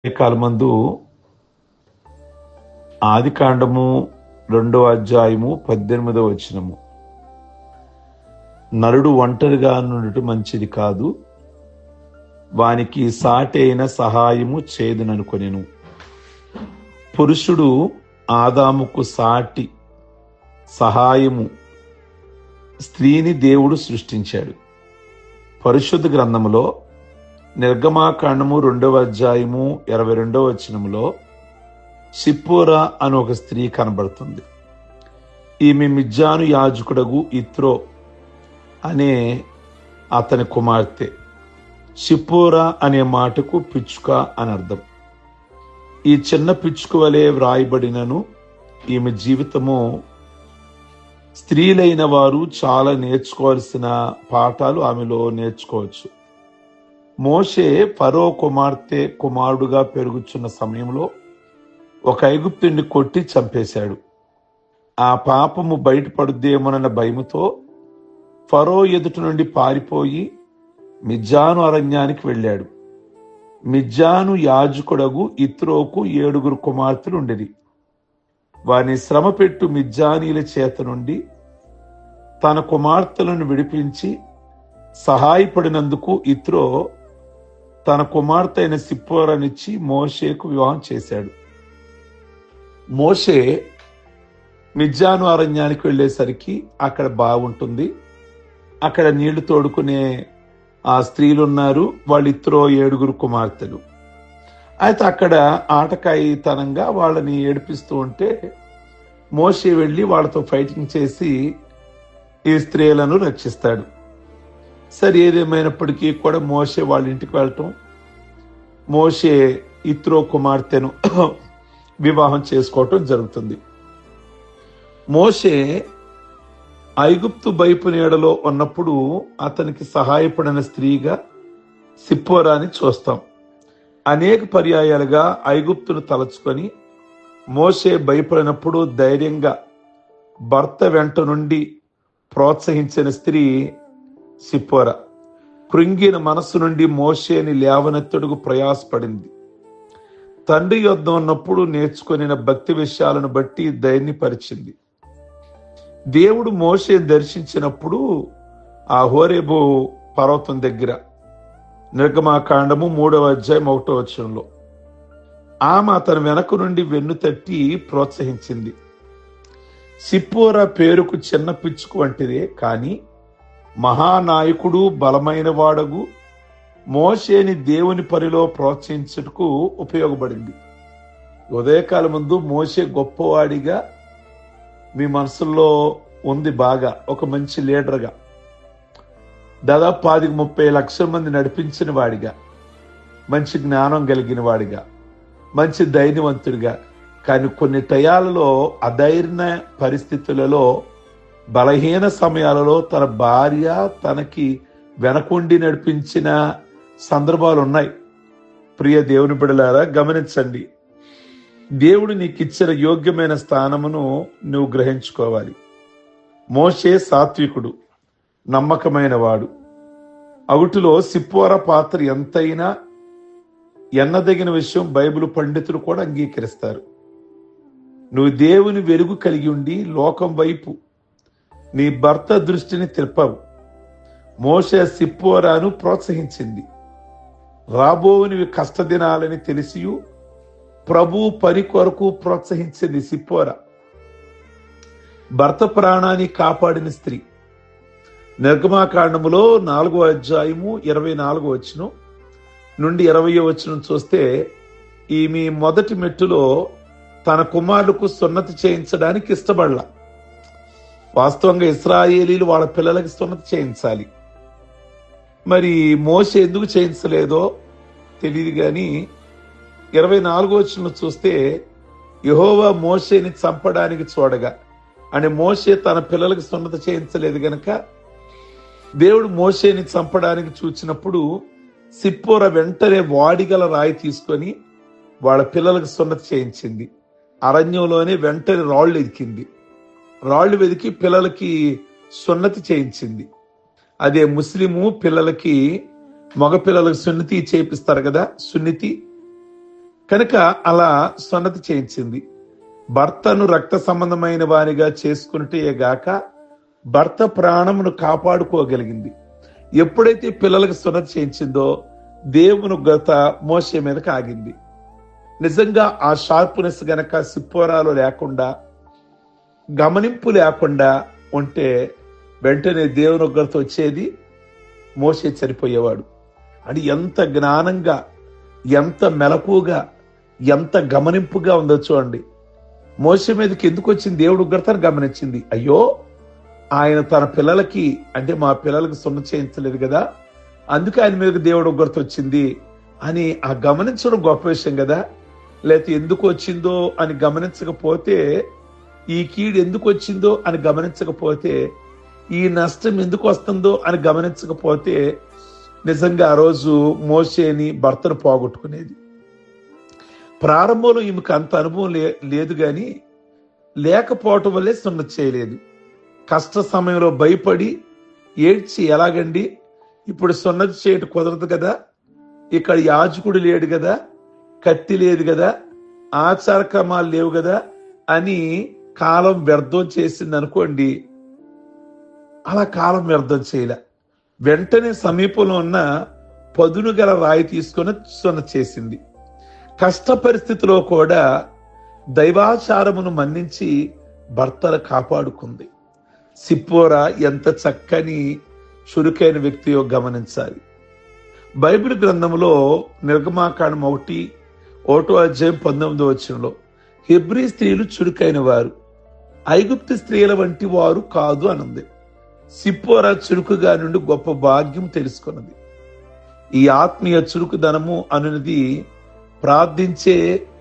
కాలమందు ఆది కాండము 2వ అధ్యాయము 18వ వచనము, నరుడు ఒంటరిగా నుండుట మంచిది కాదు, వానికి సాటి అయిన సహాయము చేదుననుకొనెను. పురుషుడు ఆదాముకు సాటి సహాయము స్త్రీని దేవుడు సృష్టించాడు. పరిశుద్ధ గ్రంథములో నిర్గమాకాండము 2వ అధ్యాయము 22వ వచనములో సిప్పోరా అని ఒక స్త్రీ కనబడుతుంది. ఈమె మిద్యాను యాజకుడగు ఇత్రో అనే అతని కుమార్తె. సిప్పోరా అనే మాటకు పిచ్చుక అని అర్థం. ఈ చిన్న పిచ్చుక వలె వ్రాయబడినను ఈమె జీవితము స్త్రీలైన వారు చాలా నేర్చుకోవాల్సిన పాఠాలు ఆమెలో నేర్చుకోవచ్చు. మోషే ఫరో కుమారుడుగా పెరుగుచున్న సమయంలో ఒక ఐగుప్తుని కొట్టి చంపేశాడు. ఆ పాపము బయటపడుద్దేమోనన్న భయముతో ఫరో ఎదుట నుండి పారిపోయి మిద్యాను అరణ్యానికి వెళ్ళాడు. మిద్యాను యాజకుడగు ఇత్రోకు 7 కుమార్తెలు ఉండేది. వారిని శ్రమపెట్టు మిద్యానీల చేత నుండి తన కుమార్తెలను విడిపించి సహాయపడినందుకు ఇత్రో తన కుమార్తె అయిన సిప్పోరానిచ్చి మోషేకు వివాహం చేశాడు. మోషే మిద్యాను అరణ్యానికి వెళ్ళేసరికి అక్కడ బాగుంటుంది, అక్కడ నీళ్లు తోడుకునే ఆ స్త్రీలు ఉన్నారు, వాళ్ళిద్దరూ 7 కుమార్తెలు. అయితే అక్కడ ఆటకాయితనంగా వాళ్ళని ఏడిపిస్తూ ఉంటే మోషే వెళ్ళి వాళ్ళతో ఫైటింగ్ చేసి ఈ స్త్రీలను రక్షిస్తాడు. సరే, ఏదేమైనప్పటికీ కూడా మోషే వాళ్ళ ఇంటికి వెళ్ళటం, మోషే ఇత్రో కుమార్తెను వివాహం చేసుకోవటం జరుగుతుంది. మోషే ఐగుప్తు వైపు నీడలో ఉన్నప్పుడు అతనికి సహాయపడిన స్త్రీగా సిప్పోరాని చూస్తాం. అనేక పర్యాయాలుగా ఐగుప్తును తలచుకొని మోషే భయపడినప్పుడు ధైర్యంగా భర్త వెంట నుండి ప్రోత్సహించిన స్త్రీ సిప్పోరా. కృంగిన మనస్సు నుండి మోషేని లేవనెత్తుడుకు ప్రయాసపడింది. తండ్రి యొద్ద ఉన్నప్పుడు నేర్చుకొనిన భక్తి విషయాలను బట్టి ధైర్యపరిచింది. దేవుడు మోషేని దర్శించినప్పుడు ఆ హోరేబు పర్వతం దగ్గర నిర్గమాకాండము 3వ అధ్యాయం 1వ వచనంలో ఆమె అతని వెనక నుండి వెన్ను తట్టి ప్రోత్సహించింది. సిప్పోరా పేరుకు చిన్న పిచ్చుకు వంటిదే, కానీ మహానాయకుడు బలమైన వాడగు మోషేని దేవుని పనిలో ప్రోత్సహించుటకు ఉపయోగపడింది. ఉదయకాలం ముందు మోషే గొప్పవాడిగా మీ మనసుల్లో ఉంది, బాగా ఒక మంచి లీడర్గా, దాదాపు 30 లక్షల మంది నడిపించిన వాడిగా, మంచి జ్ఞానం కలిగిన వాడిగా, మంచి ధైర్యవంతుడిగా. కానీ కొన్ని టయాలలో అధైర్య పరిస్థితులలో, బలహీన సమయాలలో తన భార్య తనకి వెనకుండి నడిపించిన సందర్భాలు ఉన్నాయి. ప్రియ దేవుని బిడ్డలారా, గమనించండి. దేవుడు నీకు ఇచ్చిన యోగ్యమైన స్థానమును నువ్వు గ్రహించుకోవాలి. మోషే సాత్వికుడు, నమ్మకమైన వాడు. అవిటిలో సిప్పోరా పాత్ర ఎంతైనా ఎన్నదగిన విషయం బైబిల్ పండితులు కూడా అంగీకరిస్తారు. నువ్వు దేవుని వెలుగు కలిగి ఉండి లోకం వైపు నీ భర్త దృష్టిని తిప్పవు. మోషే సిప్పోరాను ప్రోత్సహించింది. రాబోనివి కష్టదినాలని తెలిసి ప్రభు పని కొరకు ప్రోత్సహించింది సిప్పోరా. భర్త ప్రాణాన్ని కాపాడిన స్త్రీ. నిర్గమాకాండములో 4వ అధ్యాయము 24వ వచనం నుండి 20వ వచనం చూస్తే ఈమె మొదటి మెట్టులో తన కుమారులకు సున్నతి చేయించడానికి ఇష్టపడలా. వాస్తవంగా ఇశ్రాయేలీలు వాళ్ళ పిల్లలకి సున్నతి చేయించాలి. మరి మోషే ఎందుకు చేయించలేదో తెలియదు, కానీ 24వ వచనం చూస్తే యెహోవా మోషేని చంపడానికి చూడగా, అని మోషే తన పిల్లలకి సున్నతి చేయించలేదు గనక దేవుడు మోషేని చంపడానికి చూచినప్పుడు సిప్పోరా వెంటనే వాడిగల రాయి తీసుకొని వాళ్ళ పిల్లలకు సున్నతి చేయించింది. అరణ్యంలోనే వెంటనే రాళ్లు ఎదికింది. రాళ్లు వెదికి పిల్లలకి సున్నతి చేయించింది. అదే ముస్లిము పిల్లలకి, మగ పిల్లలకు సున్నతి చేపిస్తారు కదా, సున్నితి. కనుక అలా సున్నతి చేయించింది. భర్తను రక్త సంబంధమైన వారిగా చేసుకున్నట్టే గాక భర్త ప్రాణమును కాపాడుకోగలిగింది. ఎప్పుడైతే పిల్లలకు సున్నతి చేయించిందో దేవుని ఉగ్రత మోషే మీదకి ఆగింది. నిజంగా ఆ షార్ప్నెస్ గనక సిప్పోరాలో లేకుండా, గమనింపు లేకుండా ఉంటే వెంటనే దేవుని ఉగ్రత వచ్చేది, మోషే చనిపోయేవాడు. అని ఎంత జ్ఞానంగా, ఎంత మెలకుగా, ఎంత గమనింపుగా ఉందో చూడండి. మోషే మీదకి ఎందుకు వచ్చింది దేవుడు ఉగ్రతను గమనించింది. అయ్యో, ఆయన తన పిల్లలకి, అంటే మా పిల్లలకి సున్నతి చేయించలేదు కదా, అందుకే ఆయన మీదకి దేవుడు ఉగ్రత వచ్చింది అని ఆ గమనించడం గొప్ప విషయం కదా. లేకపోతే ఎందుకు వచ్చిందో అని గమనించకపోతే, ఈ కీడు ఎందుకు వచ్చిందో అని గమనించకపోతే, ఈ నష్టం ఎందుకు వస్తుందో అని గమనించకపోతే నిజంగా ఆ రోజు మోషేని భర్తను పోగొట్టుకునేది. ప్రారంభంలో ఈమెకు అంత అనుభవం లేదు కానీ లేకపోవటం వల్లే సున్నతి చేయలేదు. కష్ట సమయంలో భయపడి ఏడ్చి, ఎలాగండి ఇప్పుడు సున్నతి చేయటం కుదరదు కదా, ఇక్కడ యాజకుడు లేడు కదా, కత్తి లేదు కదా, ఆచార క్రమాలు లేవు కదా అని కాలం వ్యర్థం చేసింది అనుకోండి. అలా కాలం వ్యర్థం చేయలే. వెంటనే సమీపంలో ఉన్న పదును గల రాయి తీసుకొని సున్నతి చేసింది. కష్ట పరిస్థితిలో కూడా దైవాచారమును మన్నించి భర్తను కాపాడుకుంది. సిప్పోరా ఎంత చక్కని చురుకైన వ్యక్తియో గమనించాలి. బైబిల్ గ్రంథంలో నిర్గమాకాండం 1:19 హెబ్రీ స్త్రీలు చురుకైన వారు, ఐగుప్తు స్త్రీల వంటి వారు కాదు అనుంది. సిప్పోరా చురుకుగా నుండి గొప్ప భాగ్యం తెలుసుకున్నది. ఈ ఆత్మీయ చురుకుదనము అనున్నది ప్రార్థించే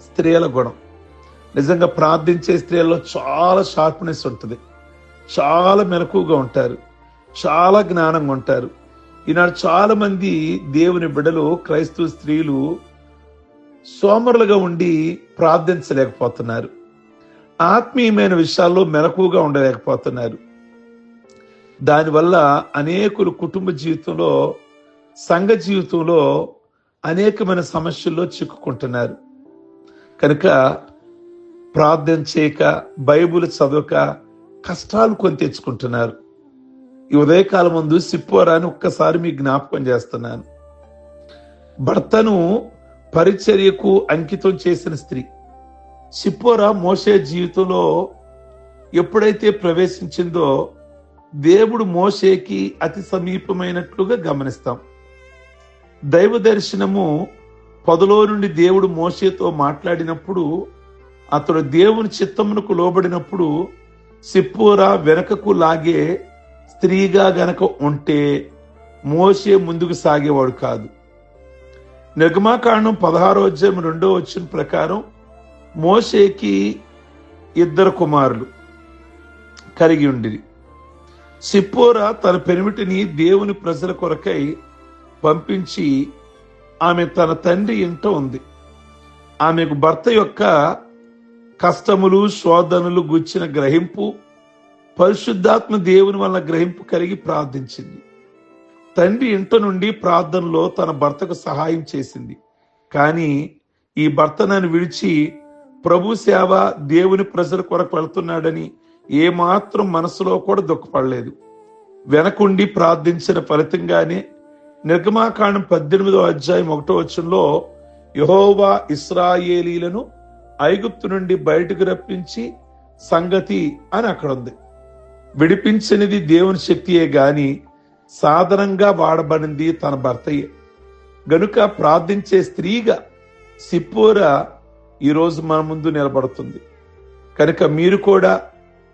స్త్రీల గుణం. నిజంగా ప్రార్థించే స్త్రీలలో చాలా షార్ప్నెస్ ఉంటుంది, చాలా మెలకుగా ఉంటారు, చాలా జ్ఞానంగా ఉంటారు. ఈనాడు చాలా మంది దేవుని బిడ్డలు, క్రైస్తవ స్త్రీలు సోమరులుగా ఉండి ప్రార్థించలేకపోతున్నారు. ఆత్మీయమైన విషయాల్లో మెలకుగా ఉండలేకపోతున్నారు. దానివల్ల అనేకులు కుటుంబ జీవితంలో, సంఘ జీవితంలో అనేకమైన సమస్యల్లో చిక్కుకుంటున్నారు. కనుక ప్రార్థన చేయక, బైబిల్ చదవక కష్టాలు కొని తెచ్చుకుంటున్నారు. ఈ ఉదయకాలం ముందు సిప్పోరాని ఒక్కసారి మీకు జ్ఞాపకం చేస్తున్నాను. భర్తను పరిచర్యకు అంకితం చేసిన స్త్రీ సిప్పోరా మోషే జీవితంలో ఎప్పుడైతే ప్రవేశించిందో దేవుడు మోషేకి అతి సమీపమైనట్లుగా గమనిస్తాం. దైవ దర్శనము పొదలో నుండి దేవుడు మోషేతో మాట్లాడినప్పుడు, అతడు దేవుని చిత్తమునకు లోబడినప్పుడు సిప్పోరా వెనకకు లాగే స్త్రీగా గనక ఉంటే మోషే ముందుకు సాగేవాడు కాదు. నిర్గమాకాండం 16:2 ప్రకారం మోషేకి 2 కుమారులు కలిగి ఉండిరి. సిప్పోరా తన పెనిమిటిని దేవుని ప్రజల కొరకై పంపించి ఆమె తన తండ్రి ఇంట ఉంది. ఆమెకు భర్త యొక్క కష్టములు, శోధనలు గుచ్చిన గ్రహింపు, పరిశుద్ధాత్మ దేవుని వలన గ్రహింపు కలిగి ప్రార్థించింది. తండ్రి ఇంట నుండి ప్రార్థనలో తన భర్తకు సహాయం చేసింది. కానీ ఈ భర్త నన్ను విడిచి ప్రభు సేవ, దేవుని ప్రజల కొరకు వెళ్తున్నాడని ఏమాత్రం మనసులో కూడా దుఃఖపడలేదు. వెనకుండి ప్రార్థించిన ఫలితంగానే నిర్గమాకాండం 18:1 యెహోవా ఇశ్రాయేలీలను ఐగుప్తు నుండి బయటకు రప్పించి సంగతి అని అక్కడ ఉంది. విడిపించినది దేవుని శక్తియే గాని సాధనంగా వాడబడింది తన భర్తయే. గనుక ప్రార్థించే స్త్రీగా సిప్పోరా ఈరోజు మన ముందు నిలబడుతుంది. కనుక మీరు కూడా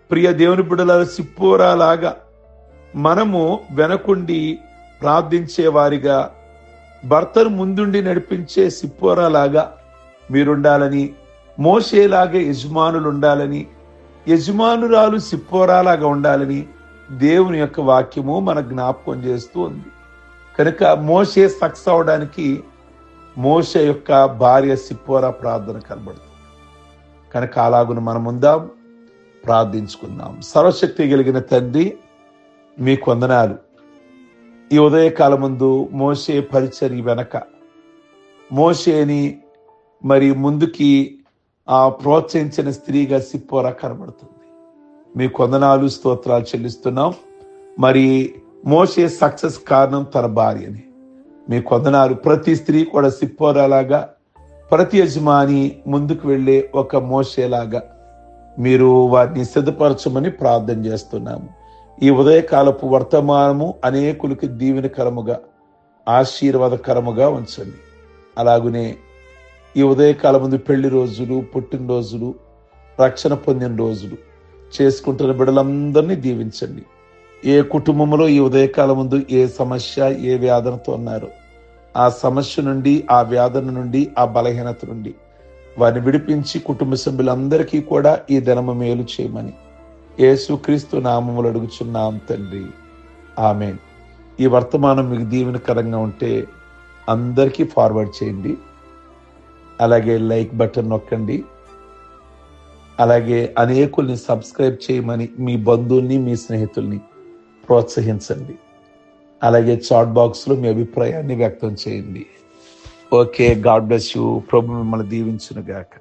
ప్రియ దేవుని బిడ్డల సిప్పోరా లాగా మనము వెనకుండి ప్రార్థించే వారిగా, భర్తను ముందుండి నడిపించే సిప్పోరా లాగా మీరుండాలని, మోషేలాగా యజమానులు ఉండాలని, యజమానురాలు సిప్పోరాలాగా ఉండాలని దేవుని యొక్క వాక్యము మన జ్ఞాపకం చేస్తూ ఉంది. కనుక మోషే సక్సెస్ అవడానికి మోషే యొక్క భార్య సిప్పోరా ప్రార్థన కనబడుతుంది. కనుక అలాగును మనం ఉందాం, ప్రార్థించుకుందాం. సర్వశక్తి కలిగిన తండ్రి, మీకు వందనాలు. ఈ ఉదయకాలం ముందు మోషే పరిచర్య వెనక, మోషేని మరి ముందుకి ప్రోత్సహించిన స్త్రీగా సిప్పోరా కనబడుతుంది. మీ కొందనాలు స్తోత్రాలు చెల్లిస్తున్నాం. మరి మోషే సక్సెస్ కారణం తన భార్యని. మీ కొందనాలు. ప్రతి స్త్రీ కూడా సిప్పోరాలాగా, ప్రతి యజమాని ముందుకు వెళ్ళే ఒక మోషేలాగా మీరు వారిని సిద్ధపరచమని ప్రార్థన చేస్తున్నాము. ఈ ఉదయకాలపు వర్తమానము అనేకులకి దీవెనకరముగా, ఆశీర్వాదకరముగా ఉంచండి. అలాగనే ఈ ఉదయకాలం ముందు పెళ్లి రోజులు, పుట్టినరోజులు, రక్షణ పొందిన రోజులు చేసుకుంటున్న బిడ్డలందరినీ దీవించండి. ఏ కుటుంబంలో ఈ ఉదయకాలం ముందు ఏ సమస్య, ఏ వ్యాధనతో ఉన్నారో ఆ సమస్య నుండి, ఆ వ్యాధన నుండి, ఆ బలహీనత నుండి వారిని విడిపించి కుటుంబ సభ్యులందరికీ కూడా ఈ దినము మేలు చేయమని యేసుక్రీస్తు నామములు అడుగుచున్నాం తండ్రి, ఆమేన్. ఈ వర్తమానం మీకు దీవెనకరంగా ఉంటే అందరికీ ఫార్వర్డ్ చేయండి. అలాగే లైక్ బటన్ నొక్కండి. అలాగే అనేకుల్ని సబ్స్క్రైబ్ చేయమని మీ బంధువుల్ని, మీ స్నేహితుల్ని ప్రోత్సహించండి. అలాగే చాట్ బాక్స్ లో మీ అభిప్రాయాన్ని వ్యక్తం చేయండి. Okay, God bless you. ప్రభు మిమ్మల్ని దీవించును గాక.